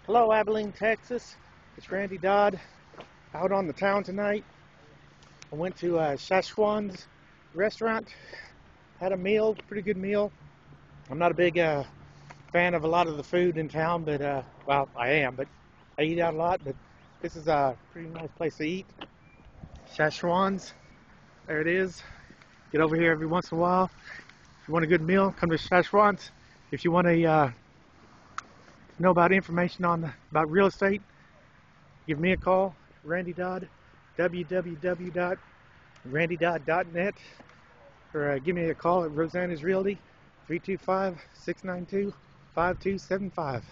Hello, Abilene, Texas. It's Randy Dodd out on the town tonight. I went to Szechuan's restaurant, had a meal, pretty good meal. I'm not a big fan of a lot of the food in town, but well, I am, but I eat out a lot. But this is a pretty nice place to eat. Szechuan's, there it is. Get over here every once in a while. If you want a good meal, come to Szechuan's. If you want to know about information about real estate, give me a call, Randy Dodd, www.randydodd.net, or give me a call at Rosanna's Realty, 325-692-5275.